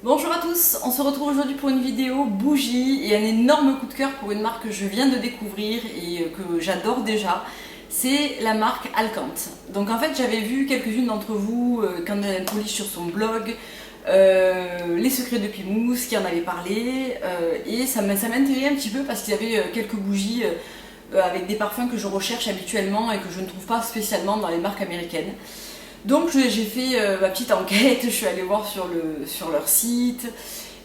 Bonjour à tous, on se retrouve aujourd'hui pour une vidéo bougie et un énorme coup de cœur pour une marque que je viens de découvrir et que j'adore déjà. C'est la marque Alcante. Donc en fait j'avais vu quelques-unes d'entre vous, Candeline Polish sur son blog, Les Secrets de Pimous qui en avait parlé et ça m'intéressait un petit peu parce qu'il y avait quelques bougies avec des parfums que je recherche habituellement et que je ne trouve pas spécialement dans les marques américaines. Donc j'ai fait ma petite enquête, je suis allée voir sur leur site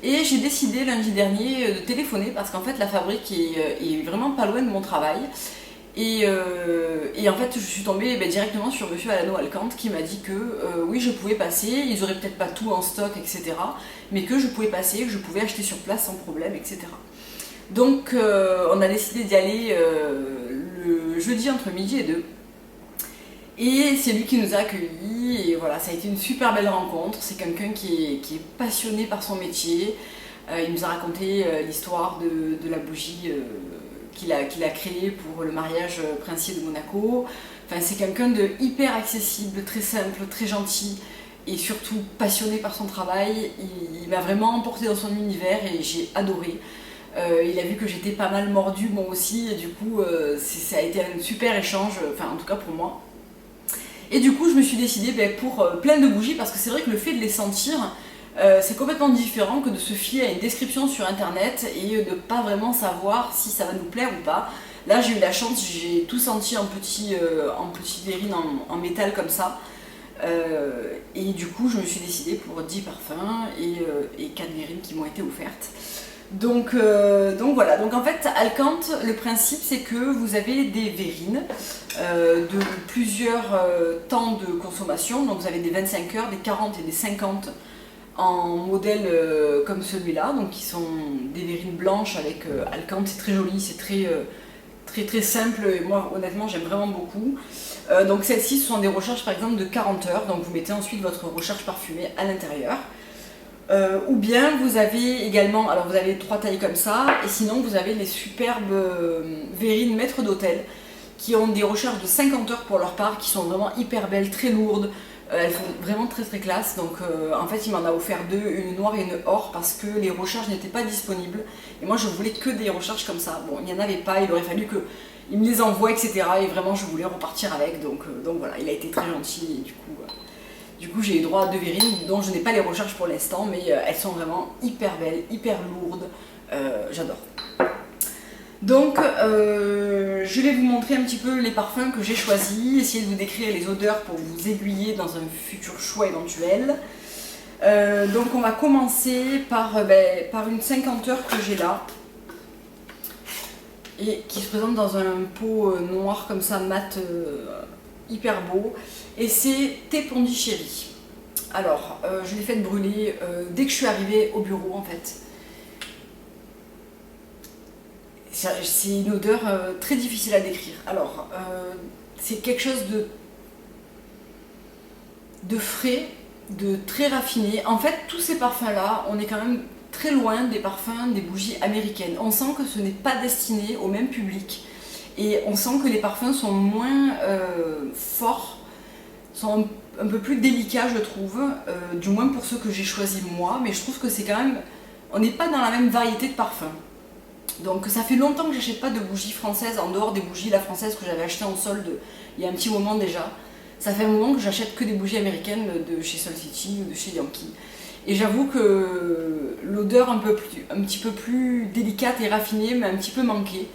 et j'ai décidé lundi dernier de téléphoner parce qu'en fait la fabrique est vraiment pas loin de mon travail. Et en fait je suis tombée directement sur monsieur Alano Alcante qui m'a dit que oui je pouvais passer, ils auraient peut-être pas tout en stock etc. Mais que je pouvais passer, que je pouvais acheter sur place sans problème etc. Donc on a décidé d'y aller le jeudi entre midi et 2. Et c'est lui qui nous a accueillis, et voilà, ça a été une super belle rencontre. C'est quelqu'un qui est passionné par son métier. Il nous a raconté l'histoire de la bougie qu'il a créée pour le mariage princier de Monaco. Enfin, c'est quelqu'un de hyper accessible, très simple, très gentil et surtout passionné par son travail. Il m'a vraiment emporté dans son univers et j'ai adoré. Il a vu que j'étais pas mal mordue moi aussi, et du coup ça a été un super échange, enfin en tout cas pour moi. Et du coup, je me suis décidée pour plein de bougies parce que c'est vrai que le fait de les sentir, c'est complètement différent que de se fier à une description sur internet et de pas vraiment savoir si ça va nous plaire ou pas. Là, j'ai eu la chance, j'ai tout senti en petit verrine en métal comme ça. Et du coup, je me suis décidée pour 10 parfums et 4 verrines qui m'ont été offertes. Donc voilà, donc en fait Alcante, le principe c'est que vous avez des verrines de plusieurs temps de consommation, donc vous avez des 25 heures, des 40 et des 50 en modèle comme celui-là, donc qui sont des verrines blanches avec Alcante, c'est très joli, c'est très simple et moi honnêtement j'aime vraiment beaucoup. Donc celles-ci sont des recharges par exemple de 40 heures, donc vous mettez ensuite votre recharge parfumée à l'intérieur. Ou bien vous avez également, alors vous avez 3 tailles comme ça, et sinon vous avez les superbes verrines maître d'hôtel qui ont des recharges de 50 heures pour leur part, qui sont vraiment hyper belles, très lourdes, elles font vraiment très classe. Donc en fait il m'en a offert 2, une noire et une or, parce que les recharges n'étaient pas disponibles, et moi je voulais que des recharges comme ça. Bon, il n'y en avait pas, il aurait fallu que il me les envoie etc. Et vraiment je voulais repartir avec, donc voilà, il a été très gentil et du coup, j'ai eu droit à 2 verrines dont je n'ai pas les recharges pour l'instant, mais elles sont vraiment hyper belles, hyper lourdes. J'adore. Donc, je vais vous montrer un petit peu les parfums que j'ai choisis, essayer de vous décrire les odeurs pour vous aiguiller dans un futur choix éventuel. Donc, on va commencer par une 50 heures que j'ai là et qui se présente dans un pot noir comme ça, mat, hyper beau. Et c'est Thé Pondichéry. Alors, je l'ai fait brûler dès que je suis arrivée au bureau en fait. C'est une odeur très difficile à décrire. Alors, c'est quelque chose de frais, de très raffiné. En fait, tous ces parfums-là, on est quand même très loin des parfums des bougies américaines. On sent que ce n'est pas destiné au même public. Et on sent que les parfums sont moins forts, sont un peu plus délicats je trouve, du moins pour ceux que j'ai choisis moi, mais je trouve que c'est quand même, on n'est pas dans la même variété de parfums. Donc ça fait longtemps que j'achète pas de bougies françaises en dehors des bougies la française que j'avais achetées en solde il y a un petit moment déjà. Ça fait un moment que j'achète que des bougies américaines de chez Soul City ou de chez Yankee. Et j'avoue que l'odeur un petit peu plus délicate et raffinée m'a un petit peu manqué.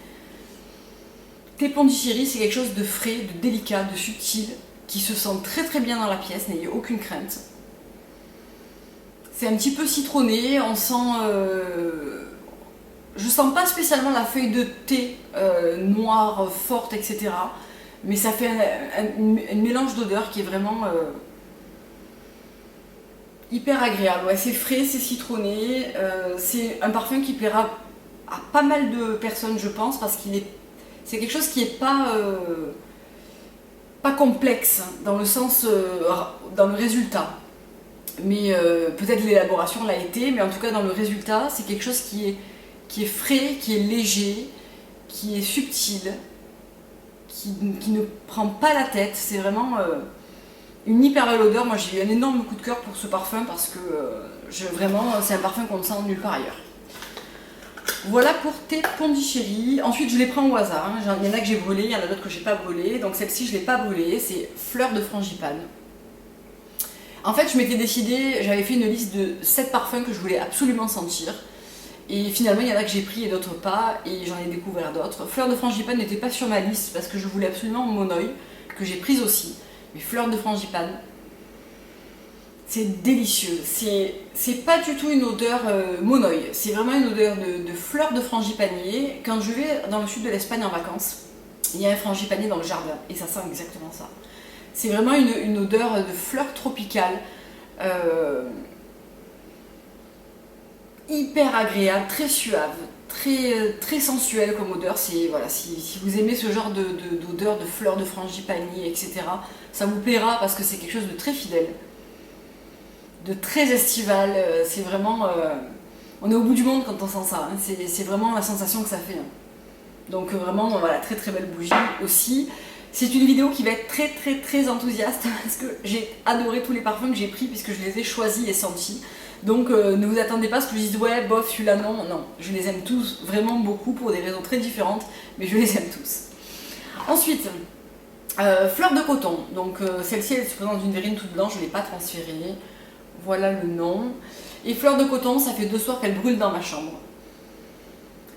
Thé Pondichéry, c'est quelque chose de frais, de délicat, de subtil, qui se sent très bien dans la pièce, n'ayez aucune crainte. C'est un petit peu citronné, on sent... je sens pas spécialement la feuille de thé noire, forte, etc. Mais ça fait un mélange d'odeurs qui est vraiment hyper agréable. Ouais, c'est frais, c'est citronné, c'est un parfum qui plaira à pas mal de personnes je pense, parce c'est quelque chose qui est pas complexe dans le sens, dans le résultat. Mais peut-être l'élaboration l'a été, mais en tout cas dans le résultat, c'est quelque chose qui est frais, qui est léger, qui est subtil, qui ne prend pas la tête. C'est vraiment une hyper belle odeur. Moi j'ai eu un énorme coup de cœur pour ce parfum parce que vraiment c'est un parfum qu'on ne sent nulle part ailleurs. Voilà pour tes Pondichéry. Ensuite je les prends au hasard, hein. Il y en a que j'ai brûlé, il y en a d'autres que j'ai pas brûlé. Donc celle-ci je l'ai pas brûlée, c'est Fleur de Frangipane. En fait je m'étais décidée, j'avais fait une liste de 7 parfums que je voulais absolument sentir. Et finalement il y en a que j'ai pris et d'autres pas, et j'en ai découvert d'autres. Fleur de Frangipane n'était pas sur ma liste parce que je voulais absolument Monoï, que j'ai prise aussi. Mais Fleur de Frangipane, c'est délicieux. C'est pas du tout une odeur monoï, c'est vraiment une odeur de fleurs de frangipanier. Quand je vais dans le sud de l'Espagne en vacances, il y a un frangipanier dans le jardin et ça sent exactement ça. C'est vraiment une odeur de fleurs tropicales, hyper agréable, très suave, très sensuelle comme odeur. Voilà, si vous aimez ce genre d'odeur de fleurs de frangipanier, etc., ça vous plaira parce que c'est quelque chose de très fidèle, de très estival. C'est vraiment... on est au bout du monde quand on sent ça, hein. C'est vraiment la sensation que ça fait, hein. Donc vraiment, voilà, très très belle bougie aussi. C'est une vidéo qui va être très enthousiaste parce que j'ai adoré tous les parfums que j'ai pris puisque je les ai choisis et sentis. Donc ne vous attendez pas à ce que je dise ouais bof celui-là non, non, je les aime tous vraiment beaucoup pour des raisons très différentes, mais je les aime tous. Ensuite, Fleur de Coton, donc celle-ci elle se présente d'une verrine toute blanche, je ne l'ai pas transférée, voilà le nom. Et Fleur de Coton, ça fait 2 soirs qu'elle brûle dans ma chambre.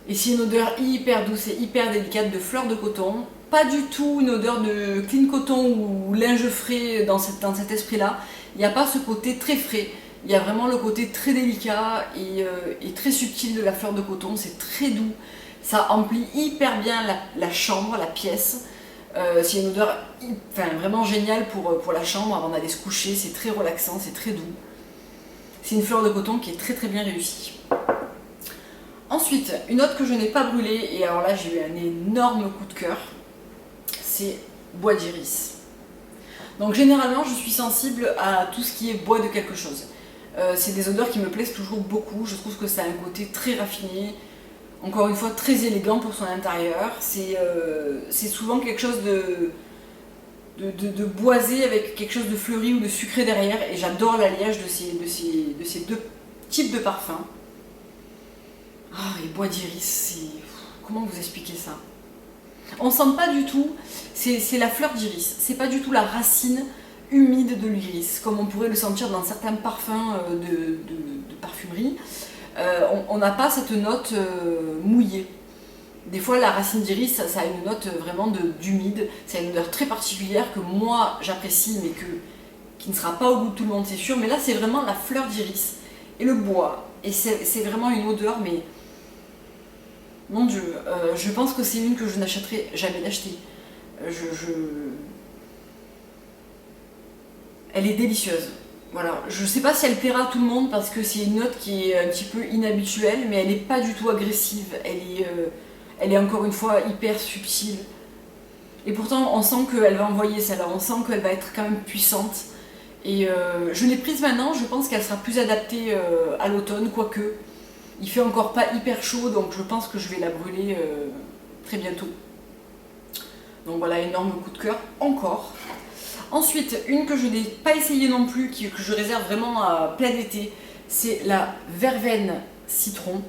Et c'est une odeur hyper douce et hyper délicate de Fleur de Coton, pas du tout une odeur de clean coton ou linge frais dans cet esprit-là, il n'y a pas ce côté très frais. Il y a vraiment le côté très délicat et très subtil de la Fleur de Coton, c'est très doux, ça emplit hyper bien la chambre, la pièce. C'est une odeur vraiment géniale pour la chambre avant d'aller se coucher, c'est très relaxant, c'est très doux. C'est une Fleur de Coton qui est très bien réussie. Ensuite, une autre que je n'ai pas brûlée, et alors là j'ai eu un énorme coup de cœur, c'est Bois d'Iris. Donc généralement je suis sensible à tout ce qui est bois de quelque chose. C'est des odeurs qui me plaisent toujours beaucoup, je trouve que ça a un côté très raffiné, encore une fois très élégant pour son intérieur. C'est souvent quelque chose de boisé avec quelque chose de fleuri ou de sucré derrière, et j'adore l'alliage de ces deux types de parfums. Ah, et Bois d'Iris, comment vous expliquer ça? On sent pas du tout, c'est la fleur d'iris, c'est pas du tout la racine humide de l'iris, comme on pourrait le sentir dans certains parfums de parfumerie. On n'a pas cette note mouillée. Des fois, la racine d'iris, ça a une note vraiment d'humide, ça a une odeur très particulière que moi j'apprécie, mais qui ne sera pas au goût de tout le monde, c'est sûr. Mais là, c'est vraiment la fleur d'iris et le bois, et c'est vraiment une odeur, mais mon Dieu, je pense que c'est une que je n'achèterai jamais d'acheter. Elle est délicieuse. Voilà. Je ne sais pas si elle plaira à tout le monde parce que c'est une note qui est un petit peu inhabituelle, mais elle n'est pas du tout agressive. Elle est encore une fois hyper subtile. Et pourtant, on sent qu'elle va envoyer celle-là, on sent qu'elle va être quand même puissante. Et je l'ai prise maintenant, je pense qu'elle sera plus adaptée à l'automne, quoique. Il fait encore pas hyper chaud, donc je pense que je vais la brûler très bientôt. Donc voilà, énorme coup de cœur encore. Ensuite, une que je n'ai pas essayée non plus, que je réserve vraiment à plein été, c'est la Verveine Citron.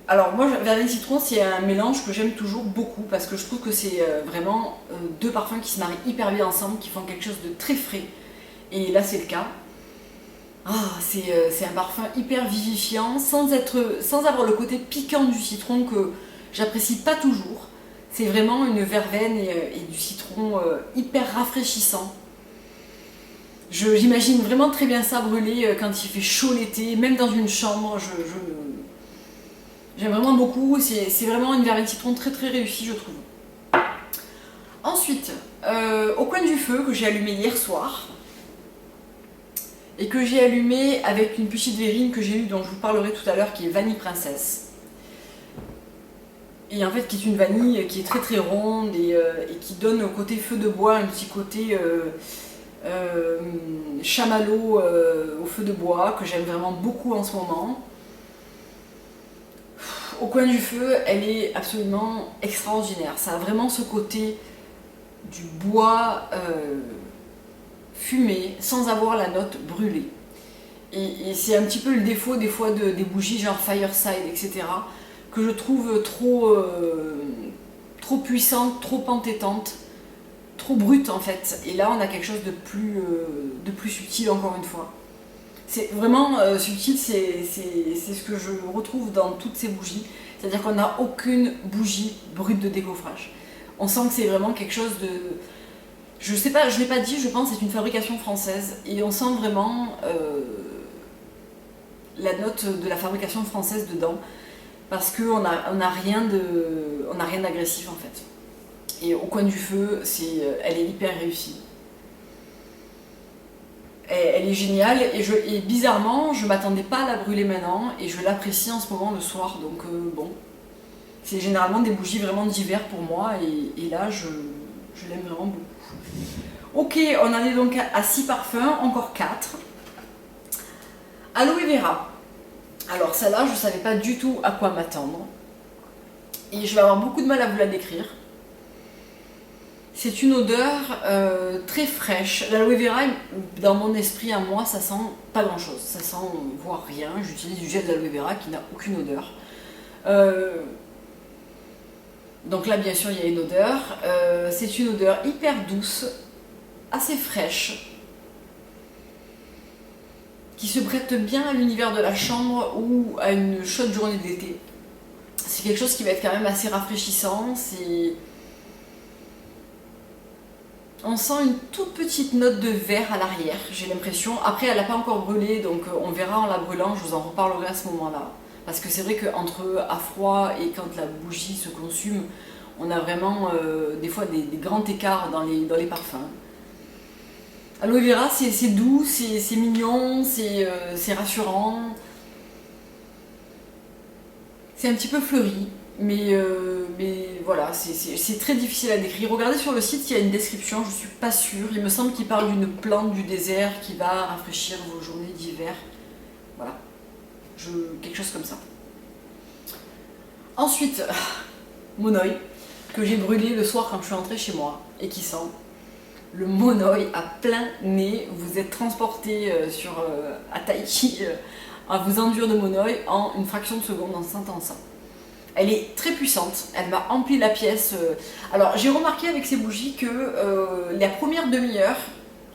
Alors moi, Verveine Citron, c'est un mélange que j'aime toujours beaucoup parce que je trouve que c'est vraiment deux parfums qui se marient hyper bien ensemble, qui font quelque chose de très frais. Et là, c'est le cas. Ah, c'est un parfum hyper vivifiant, sans avoir le côté piquant du citron que j'apprécie pas toujours. C'est vraiment une verveine et du citron hyper rafraîchissant. J'imagine vraiment très bien ça brûler quand il fait chaud l'été, même dans une chambre. J'aime vraiment beaucoup, c'est vraiment une verveine citron très réussie, je trouve. Ensuite, au coin du feu que j'ai allumé hier soir, et que j'ai allumé avec une petite verrine que j'ai eue, dont je vous parlerai tout à l'heure, qui est Vanille Princesse. Et en fait, qui est une vanille qui est très ronde et qui donne au côté feu de bois un petit côté chamallow au feu de bois, que j'aime vraiment beaucoup en ce moment. Au coin du feu, elle est absolument extraordinaire. Ça a vraiment ce côté du bois fumer sans avoir la note brûlée. Et c'est un petit peu le défaut des fois des bougies genre Fireside, etc. que je trouve trop puissante, trop entêtante, trop brute en fait. Et là on a quelque chose de plus subtil encore une fois. C'est vraiment subtil, c'est ce que je retrouve dans toutes ces bougies. C'est-à-dire qu'on n'a aucune bougie brute de décoffrage. On sent que c'est vraiment quelque chose de... Je sais pas, je l'ai pas dit, je pense que c'est une fabrication française. Et on sent vraiment la note de la fabrication française dedans. Parce qu'on n'a rien d'agressif en fait. Et au coin du feu, elle est hyper réussie. Elle est géniale et bizarrement, je m'attendais pas à la brûler maintenant et je l'apprécie en ce moment le soir. Donc bon, c'est généralement des bougies vraiment d'hiver pour moi et là, je l'aime vraiment beaucoup. Ok, on en est donc à 6 parfums, encore 4. Aloe Vera. Alors celle-là, je ne savais pas du tout à quoi m'attendre. Et je vais avoir beaucoup de mal à vous la décrire. C'est une odeur très fraîche. L'aloe vera, dans mon esprit à moi, ça sent pas grand chose. Ça sent voire rien. J'utilise du gel d'aloe vera qui n'a aucune odeur. Donc là, bien sûr, il y a une odeur. C'est une odeur hyper douce, assez fraîche, qui se prête bien à l'univers de la chambre ou à une chaude journée d'été. C'est quelque chose qui va être quand même assez rafraîchissant. On sent une toute petite note de verre à l'arrière, j'ai l'impression. Après, elle n'a pas encore brûlé, donc on verra en la brûlant, je vous en reparlerai à ce moment-là. Parce que c'est vrai qu'entre à froid et quand la bougie se consume, on a vraiment des fois des grands écarts dans les parfums. Aloe vera, c'est doux, c'est mignon, c'est rassurant. C'est un petit peu fleuri. Mais voilà, c'est très difficile à décrire. Regardez sur le site, il y a une description, je suis pas sûre. Il me semble qu'il parle d'une plante du désert qui va rafraîchir vos journées d'hiver. Voilà, quelque chose comme ça. Ensuite, Monoi, que j'ai brûlé le soir quand je suis rentrée chez moi et qui sent le Monoi à plein nez. Vous êtes transporté à Tahiti à vous enduire de Monoi en une fraction de seconde en sentant ça. Elle est très puissante, elle m'a empli la pièce. Alors j'ai remarqué avec ces bougies que la première demi-heure,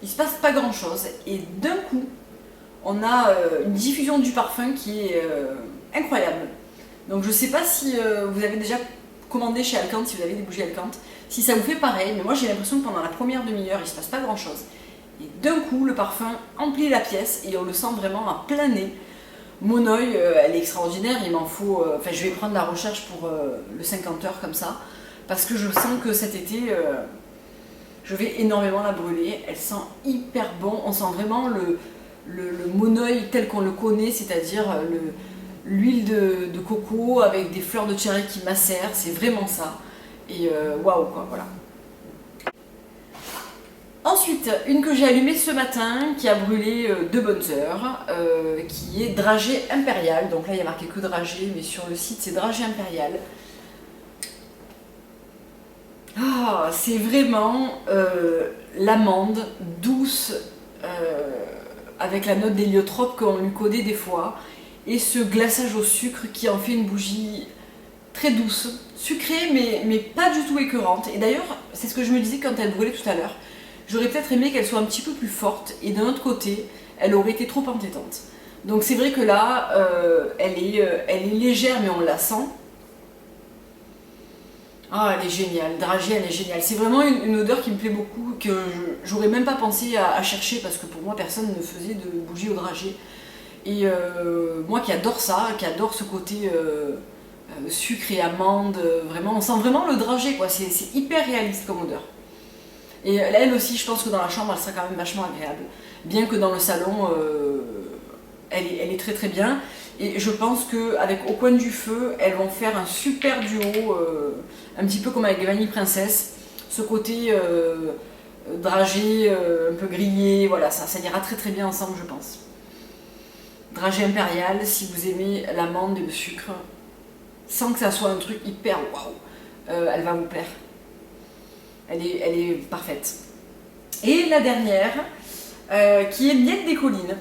il se passe pas grand chose et d'un coup, on a une diffusion du parfum qui est incroyable. Donc je sais pas si vous avez déjà commandé chez Alcant, si vous avez des bougies Alcant, si ça vous fait pareil, mais moi j'ai l'impression que pendant la première demi-heure, il se passe pas grand chose. Et d'un coup, le parfum emplit la pièce et on le sent vraiment à plein nez. Monoi, elle est extraordinaire, il m'en faut... Enfin, je vais prendre la recherche pour le 50 heures comme ça, parce que je sens que cet été, je vais énormément la brûler. Elle sent hyper bon, on sent vraiment le Monoi tel qu'on le connaît, c'est-à-dire l'huile de coco avec des fleurs de cherry qui macèrent, c'est vraiment ça. Et waouh quoi, voilà. Ensuite, une que j'ai allumée ce matin, qui a brûlé 2 bonnes heures, qui est dragée impériale. Donc là, il y a marqué que dragée, mais sur le site, c'est dragée impériale. Ah, c'est vraiment l'amande douce, avec la note d'héliotrope qu'on lui connaît des fois, et ce glaçage au sucre qui en fait une bougie très douce, sucrée, mais pas du tout écœurante. Et d'ailleurs, c'est ce que je me disais quand elle brûlait tout à l'heure. J'aurais peut-être aimé qu'elle soit un petit peu plus forte et d'un autre côté, elle aurait été trop entêtante. Donc c'est vrai que là, elle est légère mais on la sent. Ah, elle est géniale, dragée, elle est géniale. C'est vraiment une odeur qui me plaît beaucoup, que j'aurais même pas pensé à chercher parce que pour moi, personne ne faisait de bougie au dragée. Et moi qui adore ça, qui adore ce côté sucre et amande, vraiment, on sent vraiment le dragée, quoi. C'est hyper réaliste comme odeur. Et elle aussi, je pense que dans la chambre, elle sera quand même vachement agréable. Bien que dans le salon, elle est très très bien. Et je pense qu'avec Au coin du feu, elles vont faire un super duo, un petit peu comme avec Vanille Princesse. Ce côté dragé, un peu grillé, voilà, ça ira très très bien ensemble, je pense. Dragée impériale, si vous aimez l'amande et le sucre, sans que ça soit un truc hyper waouh, elle va vous plaire. Elle est parfaite. Et la dernière, qui est Miel des collines,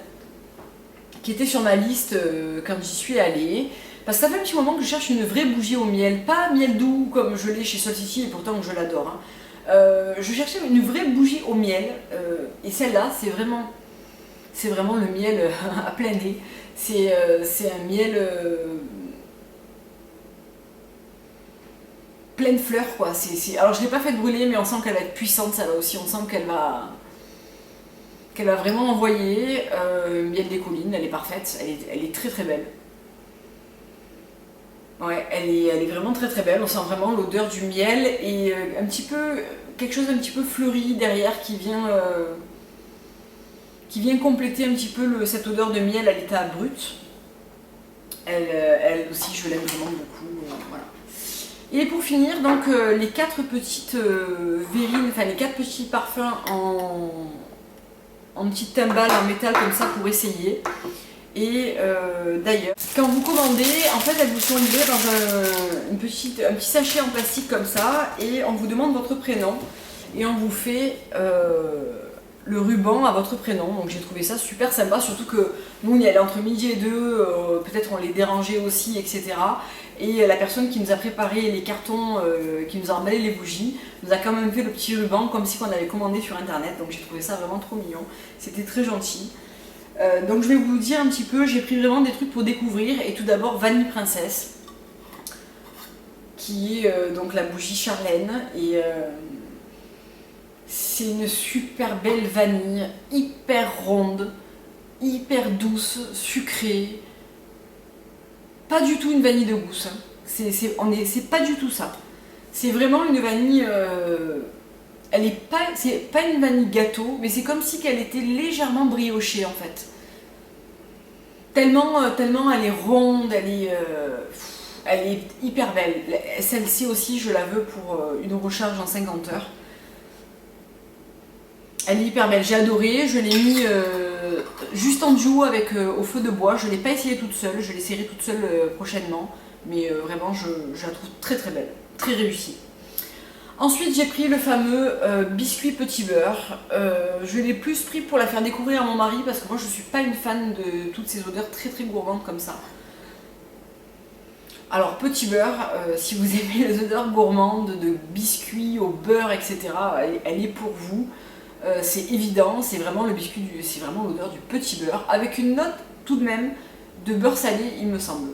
qui était sur ma liste quand j'y suis allée. Parce que ça fait un petit moment que je cherche une vraie bougie au miel, pas miel doux comme je l'ai chez Sol City et pourtant je l'adore. Hein. Je cherchais une vraie bougie au miel et celle-là c'est vraiment le miel à plein nez. C'est un miel plein de fleurs quoi. Alors je l'ai pas fait brûler mais on sent qu'elle va être puissante celle-là aussi, on sent qu'elle va vraiment envoyer. Miel des collines, elle est parfaite, elle est très très belle. Ouais, elle est vraiment très très belle, on sent vraiment l'odeur du miel et un petit peu, quelque chose d'un petit peu fleuri derrière qui vient compléter un petit peu cette odeur de miel à l'état brut. Elle aussi, je l'aime vraiment beaucoup. Voilà. Et pour finir, donc les 4 petites verrines, enfin les 4 petits parfums en petite timbale en métal comme ça pour essayer. Et d'ailleurs, quand vous commandez, en fait elles vous sont livrées dans un petit sachet en plastique comme ça et on vous demande votre prénom et on vous fait le ruban à votre prénom. Donc j'ai trouvé ça super sympa, surtout que nous on y allait entre midi et 2, peut-être on les dérangeait aussi, etc. Et la personne qui nous a préparé les cartons, qui nous a emballé les bougies, nous a quand même fait le petit ruban comme si on avait commandé sur internet. Donc j'ai trouvé ça vraiment trop mignon, c'était très gentil. Donc je vais vous dire un petit peu, j'ai pris vraiment des trucs pour découvrir. Et tout d'abord Vanille Princesse, qui est donc la bougie Charlène. Et c'est une super belle vanille, hyper ronde, hyper douce, sucrée. Pas du tout une vanille de gousse, hein. C'est pas du tout ça. C'est vraiment une vanille... c'est pas une vanille gâteau, mais c'est comme si elle était légèrement briochée en fait. Tellement elle est ronde, elle est hyper belle. Celle-ci aussi, je la veux pour une recharge en 50 heures. Elle est hyper belle, j'ai adoré, je l'ai mis juste en duo avec au feu de bois. Je ne l'ai pas essayé toute seule, je l'essayerai toute seule prochainement. Mais vraiment, je la trouve très très belle, très réussie. Ensuite, j'ai pris le fameux biscuit petit beurre. Je l'ai plus pris pour la faire découvrir à mon mari parce que moi je ne suis pas une fan de toutes ces odeurs très très gourmandes comme ça. Alors petit beurre, si vous aimez les odeurs gourmandes de biscuits au beurre, etc., elle est pour vous. C'est évident, c'est vraiment c'est vraiment l'odeur du petit beurre avec une note tout de même de beurre salé, il me semble.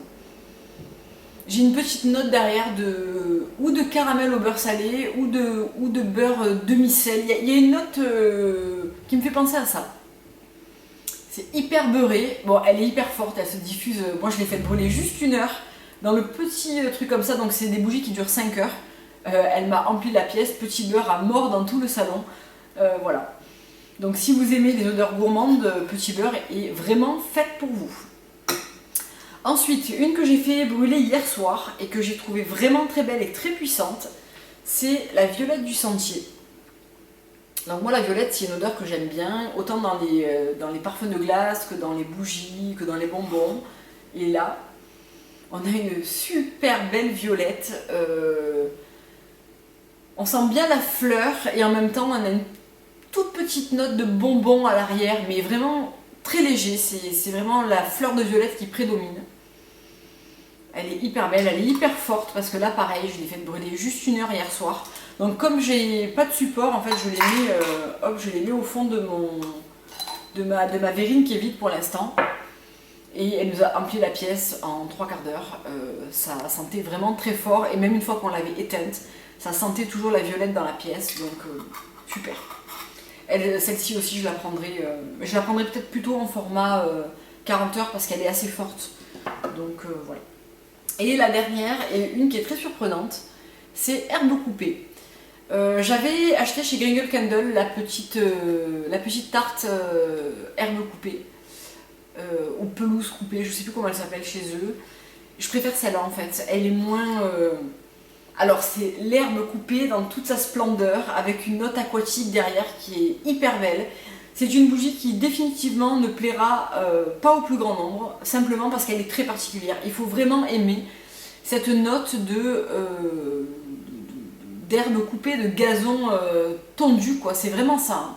J'ai une petite note derrière ou de caramel au beurre salé ou de beurre demi-sel. Il y a une note qui me fait penser à ça. C'est hyper beurré. Bon, elle est hyper forte, elle se diffuse. Moi, je l'ai fait brûler juste 1 heure dans le petit truc comme ça. Donc, c'est des bougies qui durent 5 heures. Elle m'a empli la pièce. Petit beurre à mort dans tout le salon. Voilà. Donc, si vous aimez les odeurs gourmandes, petit beurre est vraiment faite pour vous. Ensuite, une que j'ai fait brûler hier soir et que j'ai trouvée vraiment très belle et très puissante, c'est la violette du sentier. Donc moi la violette c'est une odeur que j'aime bien, autant dans les parfums de glace que dans les bougies, que dans les bonbons. Et là, on a une super belle violette. On sent bien la fleur et en même temps on a une toute petite note de bonbon à l'arrière, mais vraiment très léger. C'est vraiment la fleur de violette qui prédomine. Elle est hyper belle, elle est hyper forte parce que là pareil je l'ai fait brûler juste 1 heure hier soir. Donc comme j'ai pas de support en fait je l'ai mis au fond de ma verrine qui est vide pour l'instant. Et elle nous a empli la pièce en 3/4 d'heure. Ça sentait vraiment très fort et même une fois qu'on l'avait éteinte, ça sentait toujours la violette dans la pièce, donc super. Celle-ci aussi je la prendrai peut-être plutôt en format 40 heures parce qu'elle est assez forte. Donc voilà. Et la dernière, et une qui est très surprenante, c'est herbe coupée. J'avais acheté chez Gringle Candle la petite tarte herbe coupée, ou pelouse coupée, je sais plus comment elle s'appelle chez eux. Je préfère celle-là en fait, elle est moins... Alors c'est l'herbe coupée dans toute sa splendeur, avec une note aquatique derrière qui est hyper belle. C'est une bougie qui définitivement ne plaira pas au plus grand nombre, simplement parce qu'elle est très particulière. Il faut vraiment aimer cette note d'herbe coupée, de gazon tondu, quoi. C'est vraiment ça. Hein.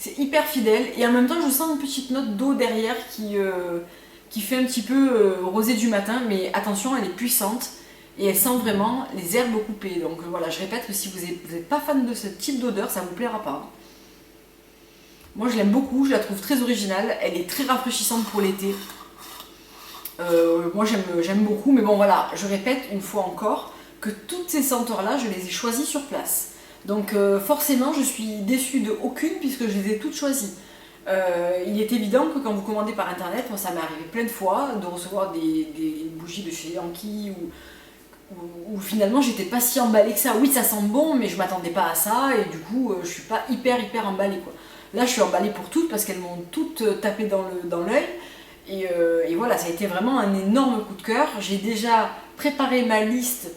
C'est hyper fidèle et en même temps je sens une petite note d'eau derrière qui fait un petit peu rosé du matin, mais attention, elle est puissante et elle sent vraiment les herbes coupées. Donc voilà, je répète que si vous n'êtes pas fan de ce type d'odeur, ça vous plaira pas. Moi je l'aime beaucoup, je la trouve très originale, elle est très rafraîchissante pour l'été. Moi j'aime beaucoup, mais bon voilà, je répète une fois encore que toutes ces senteurs-là, je les ai choisies sur place. Donc forcément, je suis déçue de aucune puisque je les ai toutes choisies. Il est évident que quand vous commandez par internet, moi, ça m'est arrivé plein de fois de recevoir des bougies de chez Yankee où finalement j'étais pas si emballée que ça. Oui, ça sent bon, mais je m'attendais pas à ça et du coup, je suis pas hyper emballée quoi. Là, je suis emballée pour toutes parce qu'elles m'ont toutes tapé dans l'œil. Et voilà, ça a été vraiment un énorme coup de cœur. J'ai déjà préparé ma liste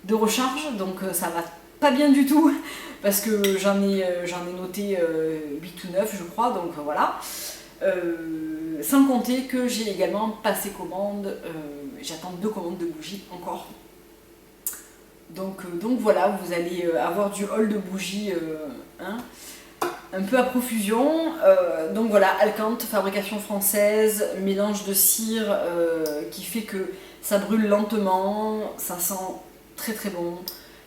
de recharge, donc ça va pas bien du tout parce que j'en ai noté 8 ou 9 je crois, donc voilà. Sans compter que j'ai également passé commande, j'attends 2 commandes de bougies encore. Donc voilà, vous allez avoir du haul de bougies un peu à profusion. Donc voilà, Alcante, fabrication française, mélange de cire qui fait que ça brûle lentement, ça sent très très bon,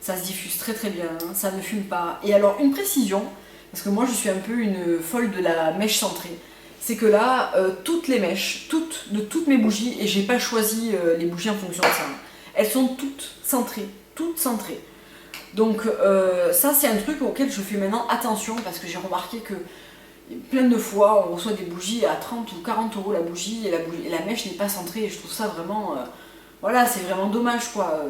ça se diffuse très très bien, ça ne fume pas. Et alors une précision, parce que moi je suis un peu une folle de la mèche centrée, c'est que là, toutes les mèches, de toutes mes bougies, et j'ai pas choisi les bougies en fonction de ça, elles sont toutes centrées. Donc ça c'est un truc auquel je fais maintenant attention parce que j'ai remarqué que plein de fois on reçoit des bougies à 30 ou 40 euros la bougie et la mèche n'est pas centrée et je trouve ça vraiment... voilà, c'est vraiment dommage quoi,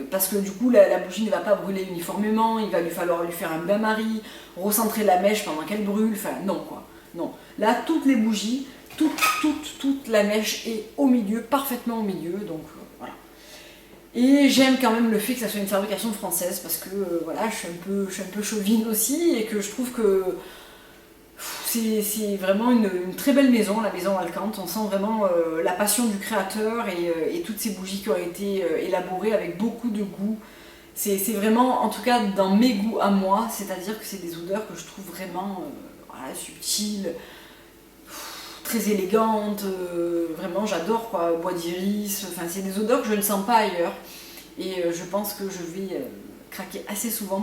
parce que du coup la bougie ne va pas brûler uniformément, il va lui falloir lui faire un bain-marie, recentrer la mèche pendant qu'elle brûle, enfin non quoi, non. Là toutes les bougies, toute la mèche est au milieu, parfaitement au milieu, donc voilà. Et j'aime quand même le fait que ça soit une fabrication française parce que voilà, je suis un peu chauvine aussi et que je trouve que c'est vraiment une très belle maison, la maison Alcante. On sent vraiment la passion du créateur et toutes ces bougies qui ont été élaborées avec beaucoup de goût. C'est vraiment, en tout cas dans mes goûts à moi, c'est-à-dire que c'est des odeurs que je trouve vraiment voilà, subtiles, très élégantes, vraiment j'adore quoi, bois d'iris, enfin c'est des odeurs que je ne sens pas ailleurs. Et je pense que je vais craquer assez souvent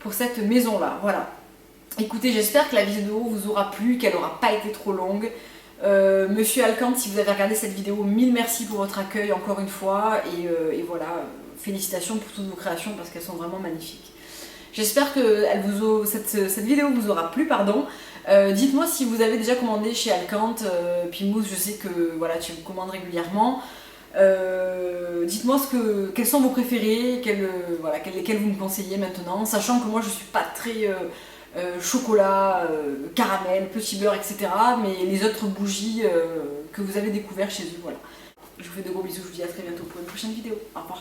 pour cette maison-là, voilà. Écoutez, j'espère que la vidéo vous aura plu, qu'elle n'aura pas été trop longue. Monsieur Alcante, si vous avez regardé cette vidéo, mille merci pour votre accueil encore une fois. Et voilà, félicitations pour toutes vos créations parce qu'elles sont vraiment magnifiques. J'espère que cette vidéo vous aura plu, pardon. Dites-moi si vous avez déjà commandé chez Alcante. Pimousse, je sais que voilà, tu commandes régulièrement. Dites-moi quels sont vos préférés, lesquels vous me conseillez maintenant, sachant que moi je suis pas très... chocolat, caramel, petit beurre, etc. Mais les autres bougies que vous avez découvert chez eux, voilà. Je vous fais de gros bisous, je vous dis à très bientôt pour une prochaine vidéo. Au revoir.